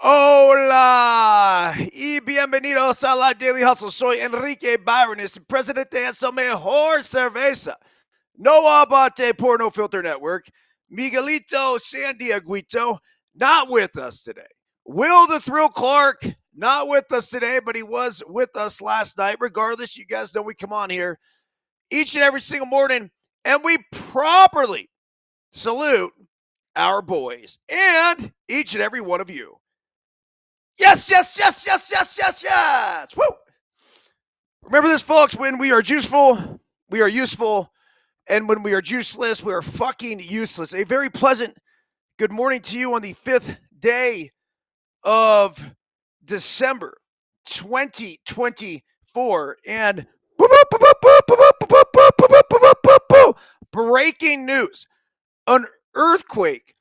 Hola y bienvenidos a la Daily Hustle. Soy Enrique Byron, es el presidente de esa mejor cerveza. No abate por No Filter Network. Miguelito Sandiaguito, not with us today. Will the Thrill Clark, not with us today, but he was with us last night. Regardless, you guys know we come on here each and every single morning and we properly salute our boys and each and every one of you. Yes, yes, yes, yes, yes, yes, yes. Woo! Remember this, folks. When we are juiceful, we are useful. And when we are juiceless, we are fucking useless. A very pleasant good morning to you on the 5th day of December 2024. And breaking news, an earthquake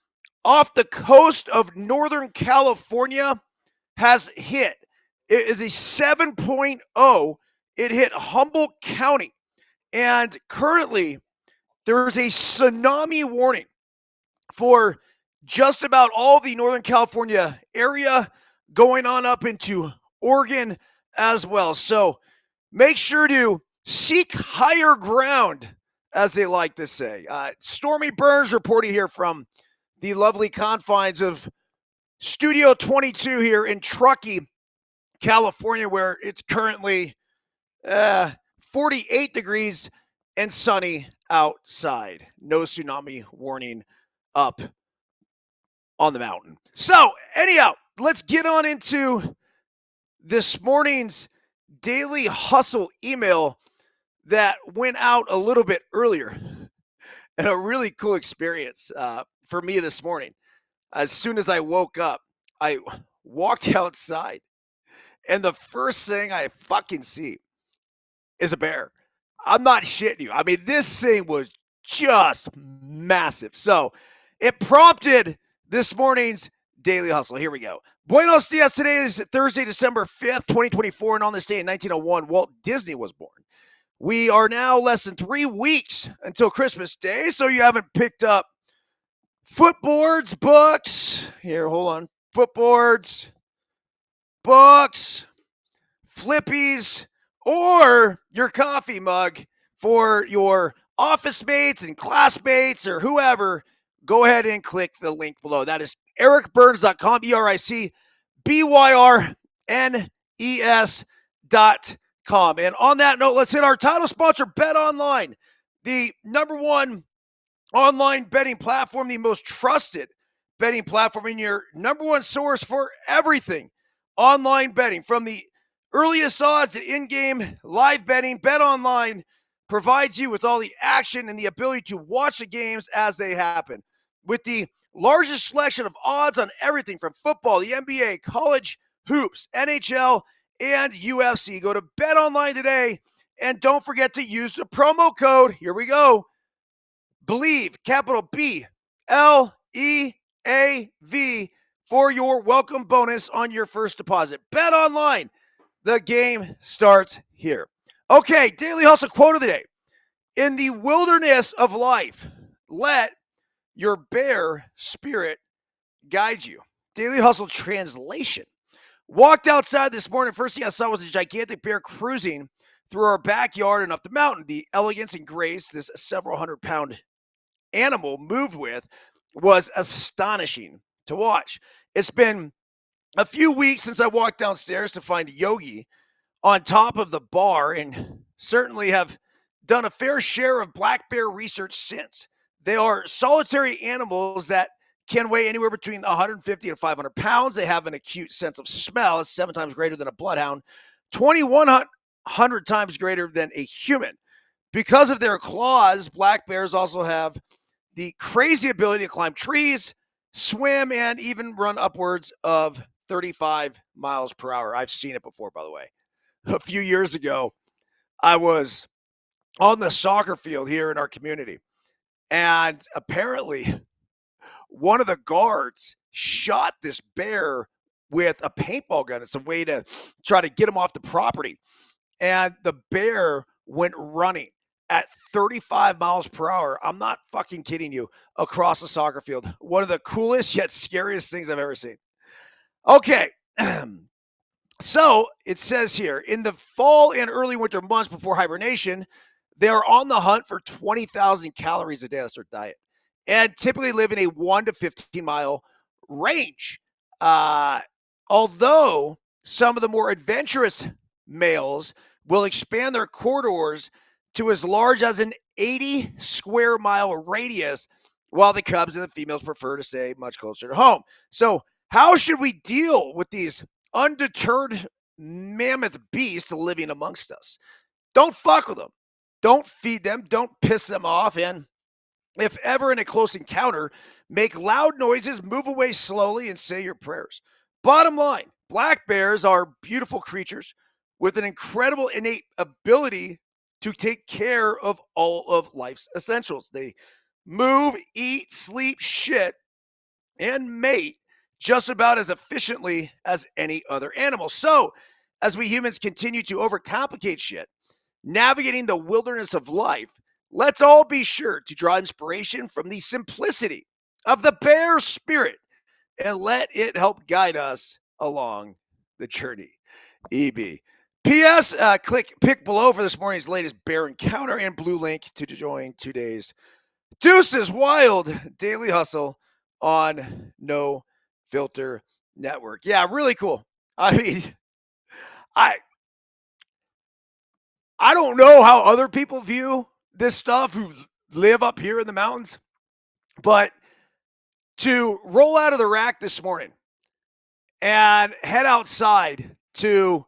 off the coast of Northern California has hit. It is a 7.0. It hit Humboldt County. And currently, there is a tsunami warning for just about all the Northern California area, going on up into Oregon as well. So make sure to seek higher ground, as they like to say. Stormy Burns reporting here from the lovely confines of Studio 22 here in Truckee, California, where it's currently 48 degrees and sunny outside. No tsunami warning up on the mountain. So, anyhow, let's get on into this morning's Daily Hustle email that went out a little bit earlier. And a really cool experience for me this morning. As soon as I woke up, I walked outside, and the first thing I fucking see is a bear. I'm not shitting you. I mean, this thing was just massive. So it prompted this morning's Daily Hustle. Here we go. Buenos dias. Today is Thursday, December 5th, 2024. And on this day in 1901, Walt Disney was born. We are now less than 3 weeks until Christmas Day. So you haven't picked up footboards, books. Here, hold on. Footboards, books, flippies, or your coffee mug for your office mates and classmates or whoever, go ahead and click the link below. That is ericburns.com, EricBurnes.com. And on that note, let's hit our title sponsor, Bet Online, the number one online betting platform, the most trusted betting platform, and your number one source for everything online betting. From the earliest odds to in-game live betting, Bet Online provides you with all the action and the ability to watch the games as they happen. With the largest selection of odds on everything from football, the NBA, college hoops, NHL, and UFC. Go to Bet Online today, and don't forget to use the promo code, here we go, Believe, capital B, LEAV, for your welcome bonus on your first deposit. Bet Online. The game starts here. Okay, Daily Hustle quote of the day. In the wilderness of life, let your bear spirit guide you. Daily Hustle translation. Walked outside this morning. First thing I saw was a gigantic bear cruising through our backyard and up the mountain. The elegance and grace this several 100-pound animal moved with was astonishing to watch. It's been a few weeks since I walked downstairs to find Yogi on top of the bar, and certainly have done a fair share of black bear research since. They are solitary animals that can weigh anywhere between 150 and 500 pounds. They have an acute sense of smell. It's 7 times greater than a bloodhound, 2,100 times greater than a human. Because of their claws, black bears also have the crazy ability to climb trees, swim, and even run upwards of 35 miles per hour. I've seen it before, by the way. A few years ago, I was on the soccer field here in our community, and apparently one of the guards shot this bear with a paintball gun. It's a way to try to get him off the property. And the bear went running at 35 miles per hour. I'm not fucking kidding you, across the soccer field. One of the coolest yet scariest things I've ever seen. Okay. So it says here in the fall and early winter months before hibernation, they are on the hunt for 20,000 calories a day. That's their diet, and typically live in a 1 to 15 mile range. Uh, Although some of the more adventurous males will expand their corridors to as large as an 80 square mile radius, while the cubs and the females prefer to stay much closer to home. So, how should we deal with these undeterred mammoth beasts living amongst us? Don't fuck with them. Don't feed them. Don't piss them off. And if ever in a close encounter, make loud noises, move away slowly, and say your prayers. Bottom line, black bears are beautiful creatures with an incredible innate ability to take care of all of life's essentials. They move, eat, sleep, shit, and mate just about as efficiently as any other animal. So, as we humans continue to overcomplicate shit, navigating the wilderness of life, let's all be sure to draw inspiration from the simplicity of the bear spirit and let it help guide us along the journey. EB. P.S. Pick below for this morning's latest bear encounter and blue link to join today's Deuces Wild Daily Hustle on No Filter Network. Yeah, really cool. I mean, I I don't know how other people view this stuff who live up here in the mountains, but to roll out of the rack this morning and head outside to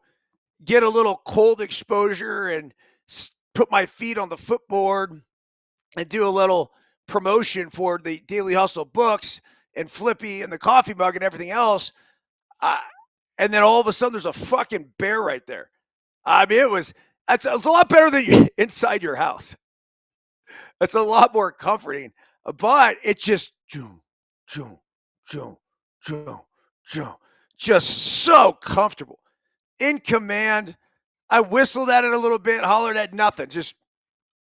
get a little cold exposure and put my feet on the footboard and do a little promotion for the Daily Hustle books and Flippy and the coffee mug and everything else. And then all of a sudden there's a fucking bear right there. I mean, it's a lot better than you inside your house. It's a lot more comforting, but it just just so comfortable. In command. I whistled at it a little bit, hollered at nothing, just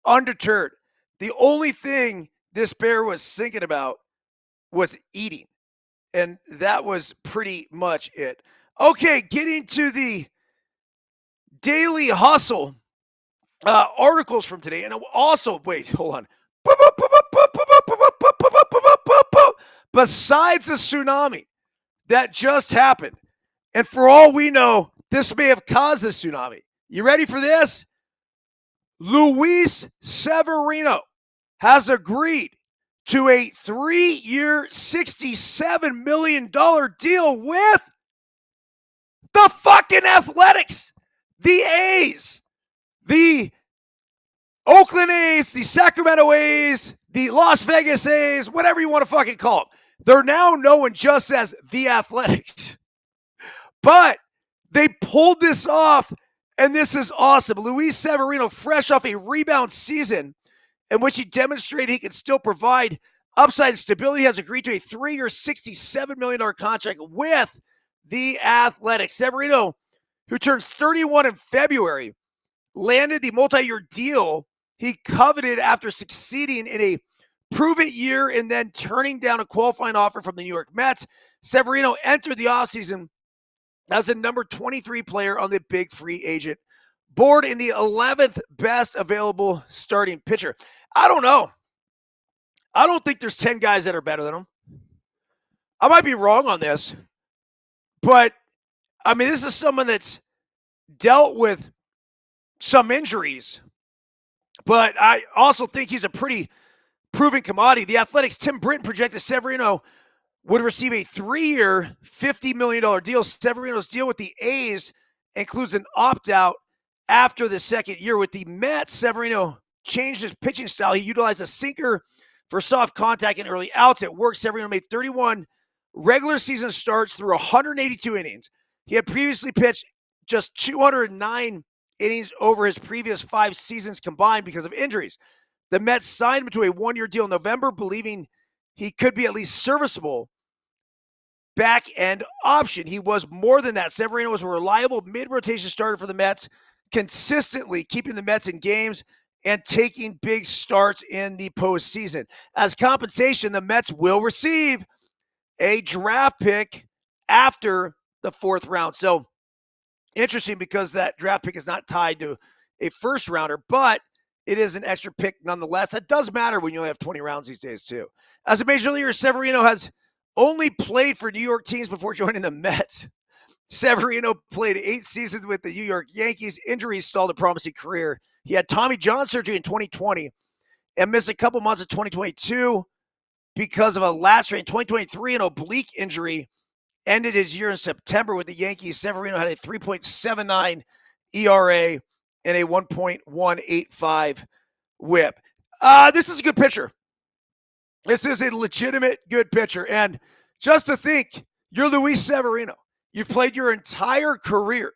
undeterred. The only thing this bear was thinking about was eating. And that was pretty much it. Okay, getting to the Daily Hustle articles from today. And also, wait, hold on. Besides the tsunami that just happened, and for all we know, this may have caused the tsunami. You ready for this? Luis Severino has agreed to a 3-year, $67 million deal with the fucking Athletics, the A's, the Oakland A's, the Sacramento A's, the Las Vegas A's, whatever you want to fucking call them. They're now known just as the Athletics. But they pulled this off, and this is awesome. Luis Severino, fresh off a rebound season in which he demonstrated he can still provide upside and stability, has agreed to a 3-year, $67 million contract with the Athletics. Severino, who turns 31 in February, landed the multi-year deal he coveted after succeeding in a prove-it year and then turning down a qualifying offer from the New York Mets. Severino entered the offseason as the number 23 player on the big free agent board in the 11th best available starting pitcher. I don't know. I don't think there's 10 guys that are better than him. I might be wrong on this, but I mean, this is someone that's dealt with some injuries, but I also think he's a pretty proven commodity. The Athletics' Tim Britton projected Severino would receive a 3-year, $50 million deal. Severino's deal with the A's includes an opt-out after the second year. With the Mets, Severino changed his pitching style. He utilized a sinker for soft contact and early outs. At work, Severino made 31 regular season starts through 182 innings. He had previously pitched just 209 innings over his previous 5 seasons combined because of injuries. The Mets signed him to a 1-year deal in November, believing he could be at least serviceable back end option. He was more than that. Severino was a reliable mid-rotation starter for the Mets, consistently keeping the Mets in games and taking big starts in the postseason. As compensation, the Mets will receive a draft pick after the 4th round. So interesting because that draft pick is not tied to a first rounder, but it is an extra pick nonetheless. That does matter when you only have 20 rounds these days, too. As a major leaguer, Severino has only played for New York teams before joining the Mets. Severino played 8 seasons with the New York Yankees. Injuries stalled a promising career. He had Tommy John surgery in 2020 and missed a couple months of 2022 because of a lacerating. In 2023, an oblique injury ended his year in September with the Yankees. Severino had a 3.79 ERA and a 1.185 whip. This is a good pitcher. This is a legitimate good pitcher. And just to think, you're Luis Severino. You've played your entire career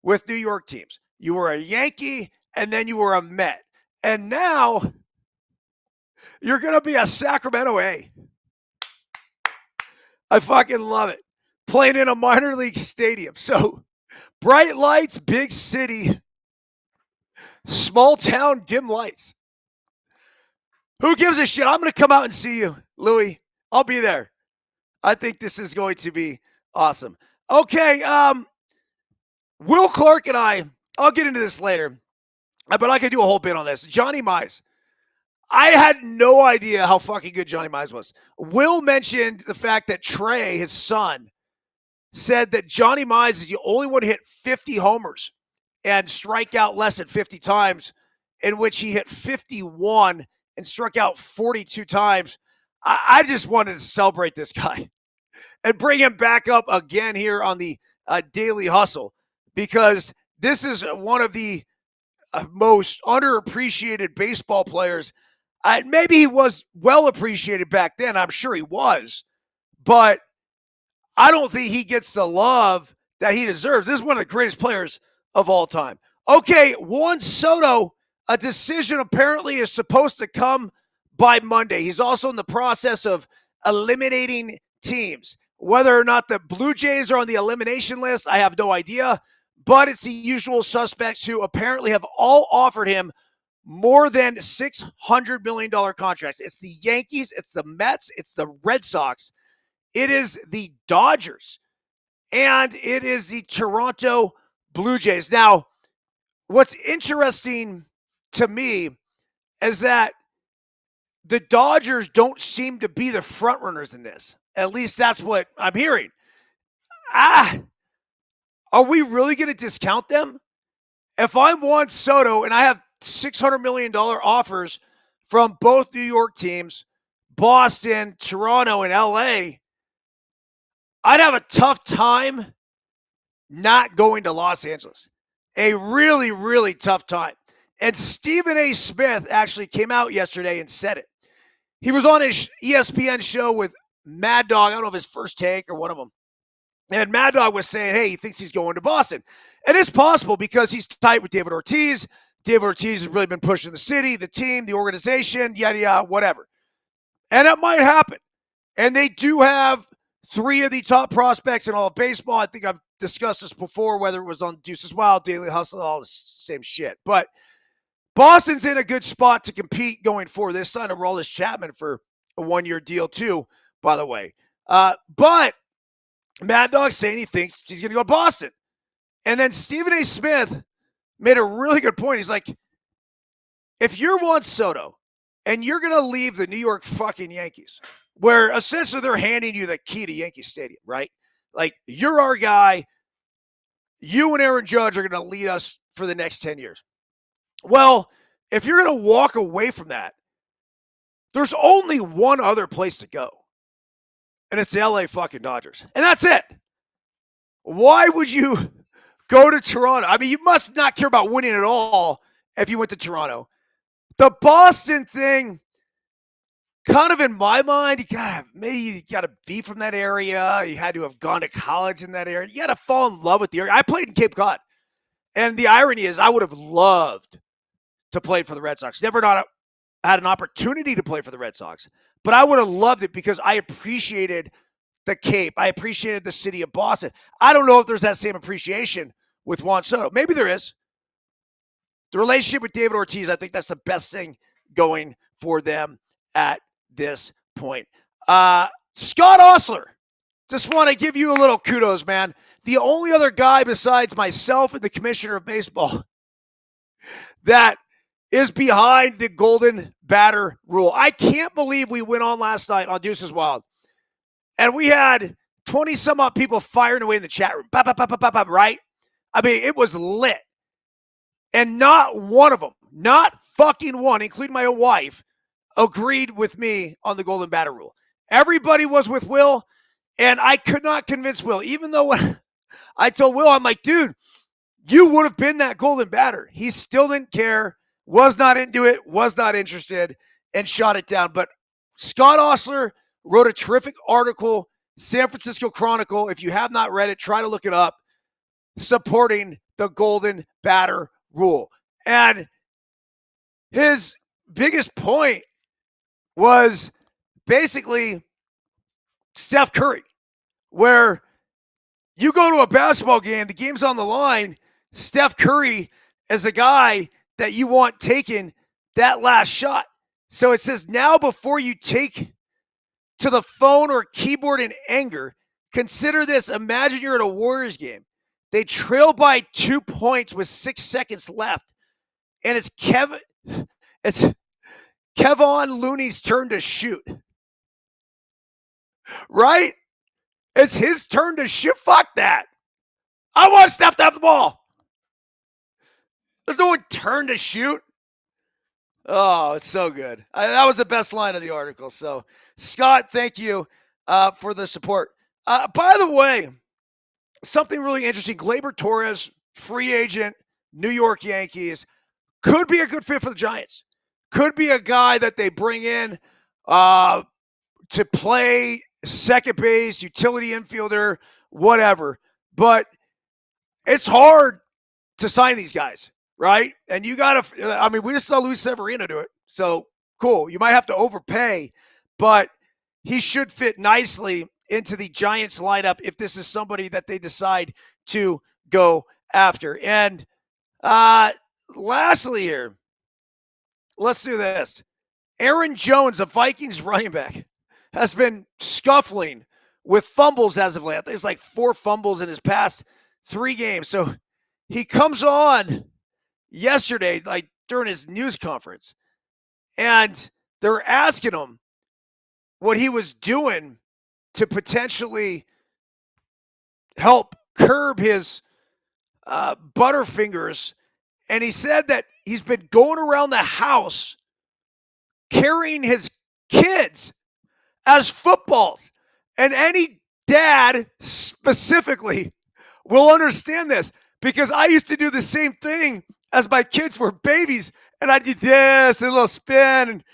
with New York teams. You were a Yankee, and then you were a Met. And now you're going to be a Sacramento A. I fucking love it. Playing in a minor league stadium. So, bright lights, big city, small town, dim lights. Who gives a shit? I'm going to come out and see you, Louis. I'll be there. I think this is going to be awesome. Okay, Will Clark and I'll get into this later, but I could do a whole bit on this. Johnny Mize. I had no idea how fucking good Johnny Mize was. Will mentioned the fact that Trey, his son, said that Johnny Mize is the only one to hit 50 homers and strike out less than 50 times, in which he hit 51 and struck out 42 times. I just wanted to celebrate this guy and bring him back up again here on the Daily Hustle, because this is one of the most underappreciated baseball players. Maybe he was well appreciated back then. I'm sure he was. But I don't think he gets the love that he deserves. This is one of the greatest players of all time. Okay, Juan Soto, a decision apparently is supposed to come by Monday. He's also in the process of eliminating teams. Whether or not the Blue Jays are on the elimination list, I have no idea. But it's the usual suspects who apparently have all offered him more than $600 million contracts. It's the Yankees, it's the Mets, it's the Red Sox, it is the Dodgers, and it is the Toronto Blue Jays. Now, what's interesting to me is that the Dodgers don't seem to be the frontrunners in this. At least that's what I'm hearing. Are we really going to discount them? If I'm Juan Soto and I have $600 million offers from both New York teams, Boston, Toronto, and LA, I'd have a tough time not going to Los Angeles. A really, really tough time. And Stephen A. Smith actually came out yesterday and said it. He was on his ESPN show with Mad Dog. I don't know if his First Take or one of them. And Mad Dog was saying, hey, he thinks he's going to Boston. And it's possible because he's tight with David Ortiz. David Ortiz has really been pushing the city, the team, the organization, yada, yada, whatever. And it might happen. And they do have 3 of the top prospects in all of baseball. I think I've discussed this before, whether it was on Deuces Wild, Daily Hustle, all the same shit. But Boston's in a good spot to compete going forward. They signed Aroldis Chapman for a 1-year deal too, by the way. But Mad Dog saying he thinks he's going to go to Boston. And then Stephen A. Smith made a really good point. He's like, if you're Juan Soto and you're going to leave the New York fucking Yankees, where essentially they're handing you the key to Yankee Stadium, right? Like, you're our guy. You and Aaron Judge are going to lead us for the next 10 years. Well, if you're going to walk away from that, there's only one other place to go. And it's the LA fucking Dodgers. And that's it. Why would you go to Toronto? I mean, you must not care about winning at all if you went to Toronto. The Boston thing, kind of in my mind, you gotta be from that area. You had to have gone to college in that area. You got to fall in love with the area. I played in Cape Cod. And the irony is I would have loved to play for the Red Sox. Never had an opportunity to play for the Red Sox. But I would have loved it because I appreciated the Cape. I appreciated the city of Boston. I don't know if there's that same appreciation with Juan Soto. Maybe there is. The relationship with David Ortiz, I think that's the best thing going for them at this point. Scott Ostler Just want to give you a little kudos, man. The only other guy besides myself and the commissioner of baseball that is behind the golden batter rule. I can't believe we went on last night on Deuces Wild, and we had 20 some odd people firing away in the chat room. Bop, bop, bop, bop, bop, right? I mean, it was lit. And not one of them, not fucking one, including my own wife, agreed with me on the golden batter rule. Everybody was with Will, and I could not convince Will, even though I told Will, I'm like, dude, you would have been that golden batter. He still didn't care, was not into it, was not interested, and shot it down. But Scott Ostler wrote a terrific article, San Francisco Chronicle. If you have not read it, try to look it up, supporting the golden batter rule. And his biggest point was basically Steph Curry, where you go to a basketball game, the game's on the line, Steph Curry is a guy that you want taking that last shot. So it says, now before you take to the phone or keyboard in anger, consider this. Imagine you're at a Warriors game. They trail by 2 points with 6 seconds left. And it's Kevon Looney's turn to shoot. Right? It's his turn to shoot. Fuck that. I want Steph to have the ball. There's no one turn to shoot. Oh, it's so good. That was the best line of the article. So, Scott, thank you for the support. By the way, something really interesting. Gleyber Torres, free agent, New York Yankees, could be a good fit for the Giants. Could be a guy that they bring in to play second base, utility infielder, whatever. But it's hard to sign these guys, right? And you got to, I mean, we just saw Luis Severino do it. So cool. You might have to overpay, but he should fit nicely into the Giants lineup if this is somebody that they decide to go after. And lastly here, let's do this. Aaron Jones, a Vikings running back, has been scuffling with fumbles as of late. I think it's like 4 fumbles in his past 3 games. So he comes on yesterday, like during his news conference, and they're asking him what he was doing to potentially help curb his butterfingers. And he said that he's been going around the house carrying his kids as footballs. And any dad specifically will understand this, because I used to do the same thing as my kids were babies. And I did this and a little spin and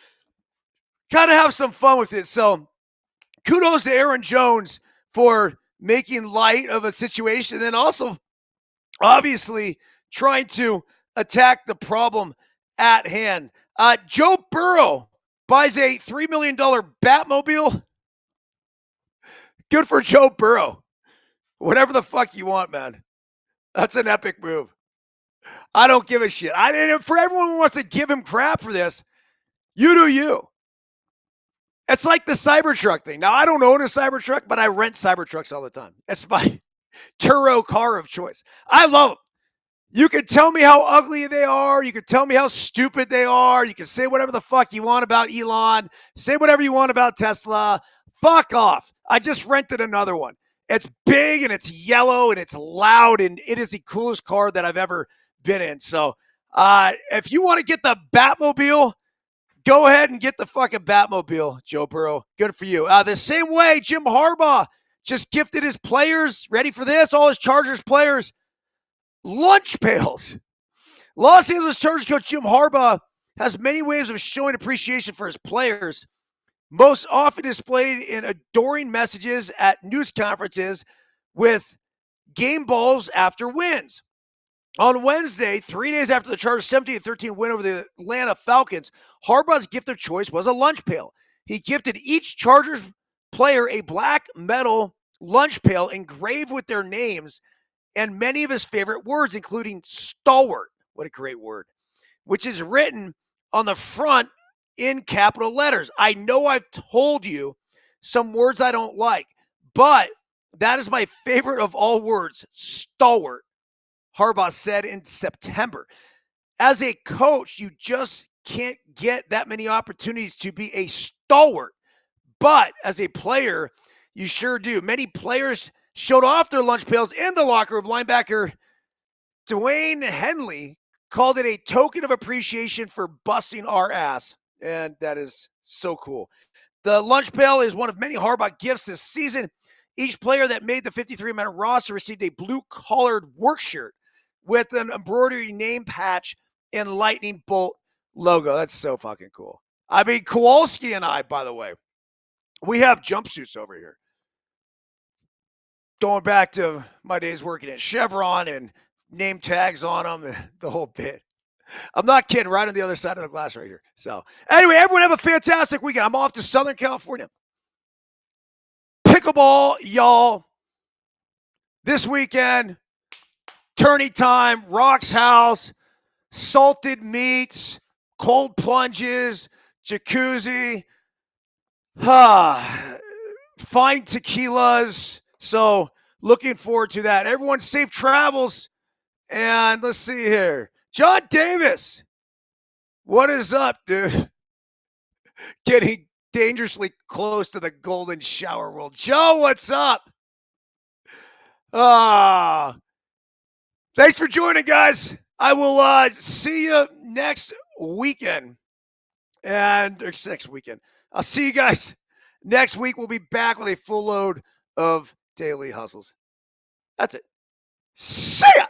kind of have some fun with it. So kudos to Aaron Jones for making light of a situation, and then also obviously trying to attack the problem at hand. Joe Burrow buys a $3 million Batmobile. Good for Joe Burrow. Whatever the fuck you want, man. That's an epic move. I don't give a shit. For everyone who wants to give him crap for this, you do you. It's like the Cybertruck thing. Now, I don't own a Cybertruck, but I rent Cybertrucks all the time. It's my Turo car of choice. I love them. You can tell me how ugly they are. You can tell me how stupid they are. You can say whatever the fuck you want about Elon. Say whatever you want about Tesla. Fuck off. I just rented another one. It's big and it's yellow and it's loud, and it is the coolest car that I've ever been in. So if you want to get the Batmobile, go ahead and get the fucking Batmobile, Joe Burrow. Good for you. The same way Jim Harbaugh just gifted his players, ready for this, all his Chargers players, lunch pails. Los Angeles Chargers coach Jim Harbaugh has many ways of showing appreciation for his players, most often displayed in adoring messages at news conferences with game balls after wins. On Wednesday, 3 days after the Chargers' 17-13 win over the Atlanta Falcons, Harbaugh's gift of choice was a lunch pail. He gifted each Chargers player a black metal lunch pail engraved with their names and many of his favorite words, including stalwart, what a great word, which is written on the front in capital letters. I know I've told you some words I don't like, but That is my favorite of all words, stalwart, Harbaugh said in September. As a coach, you just can't get that many opportunities to be a stalwart. But as a player, you sure do. Many players showed off their lunch pails in the locker room. Linebacker Dwayne Henley called it a token of appreciation for busting our ass. And that is so cool. The lunch pail is one of many Harbaugh gifts this season. Each player that made the 53-man roster received a blue-collared work shirt with an embroidery name patch and lightning bolt logo. That's so fucking cool. I mean, Kowalski and I, by the way, we have jumpsuits over here. Going back to my days working at Chevron and name tags on them, the whole bit. I'm not kidding, right on the other side of the glass right here. So, anyway, everyone have a fantastic weekend. I'm off to Southern California. Pickleball, y'all. This weekend, tourney time, Rock's House, salted meats, cold plunges, jacuzzi, fine tequilas. So, looking forward to that. Everyone, safe travels. And let's see here. John Davis, what is up, dude? Getting dangerously close to the golden shower world. Joe, what's up? Thanks for joining, guys. I will see you next weekend. And next weekend. I'll see you guys next week. We'll be back with a full load of daily hustles. That's it. See ya.